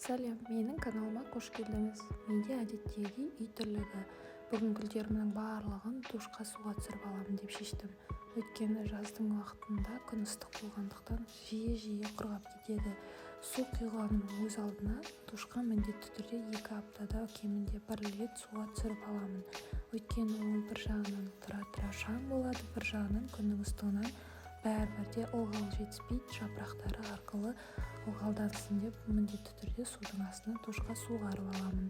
Сәлем, менің каналыма қош келдіңіз. Менде әдеттегі үй тірлігі. Бүгін гүлдерімнің барлығын душқа суға түсіріп аламын деп шештім. Өйткені жаздың уақытында күн ыстық болғандықтан жиі құрғап кетеді. Су құйғаным өз алдына душқа міндетті түрде 2 аптада кемінде 1 рет суға түсіріп аламын. Өйткені ол бір жағынан тұра шаң болады, бір жағынан күннің ыстығынан бәрібірде ылғал жетіспейді, жапырақтары арқылы ылғалдансын деп міндетті түрде судың астына душқа суғарып аламын.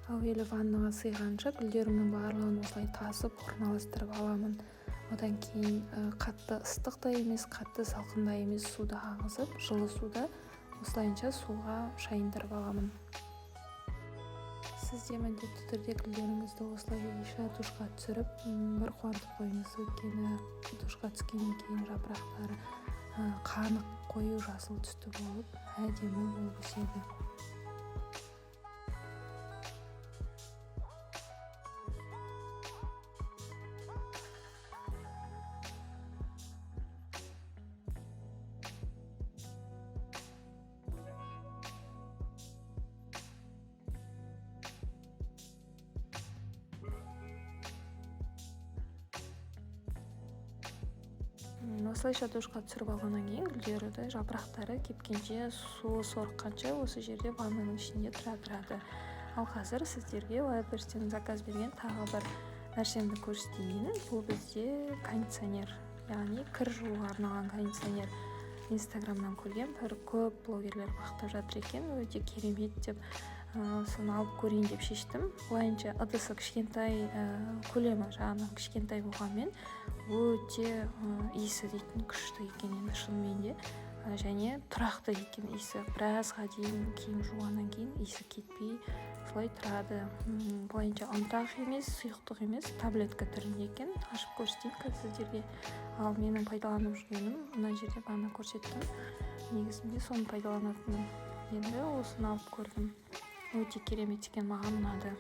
Әуелі ваннаға сыйғанша гүлдерімнің барлығын осылай тасып орналастырып аламын. Одан кейін қатты ыстық та емес, қатты салқын да емес суды ағызып, жылы суда осылайынша суға шайындырып аламын. Сіз де міндетті түрде гүлдеріңізді осылайша душқа түсіріп, бір қуантып қойыңыз. Өйткені душқа түскеннен кейін жапырақтары қанық, қою жасыл түсті болып, әдемі болып өседі. Осылайша душқа түсіріп алғаннан кейін гүлдерді жапырақтары кепкенше, суы сорыққанша осы жерде ваннаның ішінде тұрады. Ал қазір сіздерге Wildberries заказ берген тағы бір нәрсемді көрсетейін. Бұл бізде кондиционер, яғни кір жууға арналған кондиционер. Инстаграмнан көрген, бір көп блогерлер мақтап жатыр екен, өте керемет деп, соны алып көрейін деп шештім. Олайынша ыдысы кішкентай, көлемі жағынан кішкентай болғанмен өте иісі дейтін күшті екен, енді шынымен де, және тұрақты екен иісі. Біразға дейін киім жуғаннан кейін иісі кетпей солай тұрады. Олайынша ұнтақ емес, сұйықтық емес, таблетка түрінде екен. Ашып көрсетейін қазір сіздерге. Ал менің пайдаланып жүргенім, мына жерде бағана көрсеттім. Негізінде соны пайдаланатынмын. Енді осыны алып көрдім. Өте керемет екен, маған ұнады.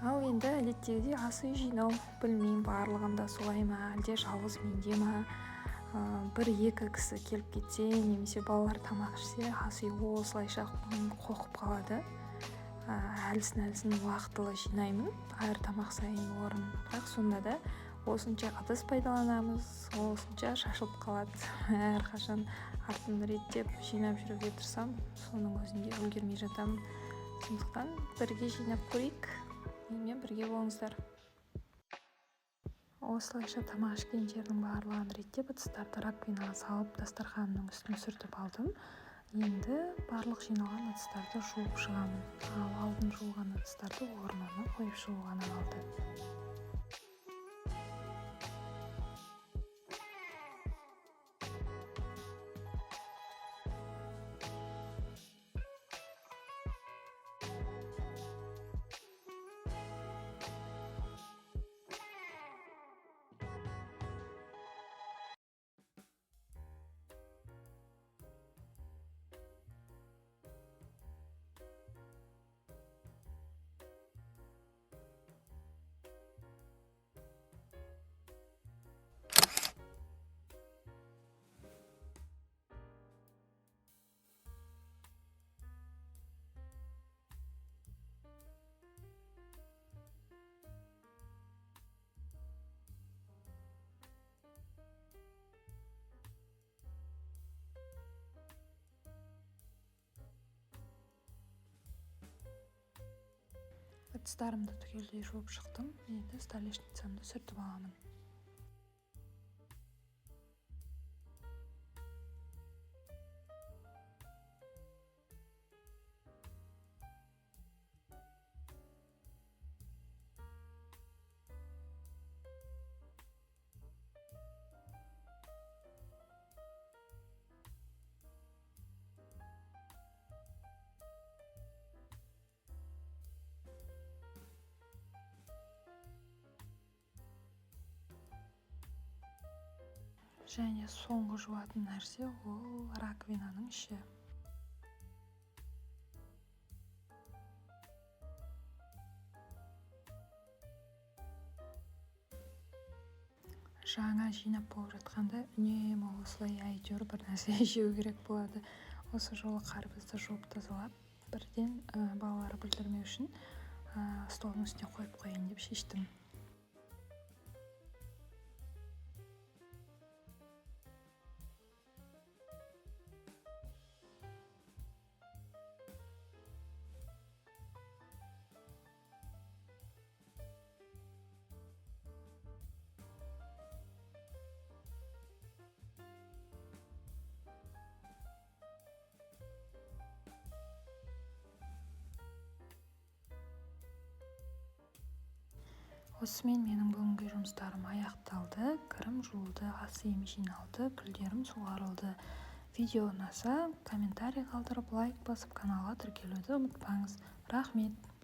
Ал енді әдеттегідей ас үй жинау, білмеймін, барлығында солай ма, әлде жалғыз менде ма, 1-2 кісі келіп кетсе, немесе балалар тамақ ішсе, ас үй осылайша қоқып қалады. Әлсін уақытылы жинаймын, әр тамақ сайын орын. Бірақ сонда да осынша ыдыс пайдаланамыз, осынша шашылып қалады. Әрқашан артын реттеп жинап жүруге тырысам, соның өзінде үлгермей жатамын. Сондықтан бірге жинап көрейік. Менімен бірге болыңыздар. Осылайша тамақ ішкен жердің барлығын реттеп, ыдыстарды раковинаға салып, дастарханның үстін сүртіп алдым. Енді барлық жиналған ыдыстарды жуып шығамын. Ал алдын жуылған ыдыстарды орнына қойып шығу ғана қалды. Ыдыстарымды түгелдей жуып шықтым. Енді столешницамды сүртіп аламын. Және соңғы жуатын нәрсе ол раковинаның іші. Жаңа жинап болып жатқанда үнемі осылай әйтеуір бір нәрсе жеу керек болады. Осы жолы қарбызды жуып тазалап, бірден балалары бүлдірмеу үшін столдың үстіне қойып қояйын деп шештім. Осымен менің бүгінгі жұмыстарым аяқталды. Кірім жуылды, ас үйім жиналды, гүлдерім суарылды. Видео ұнаса, комментарий қалдырып, лайк басып, каналға тіркелуді ұмытпаңыз. Рахмет!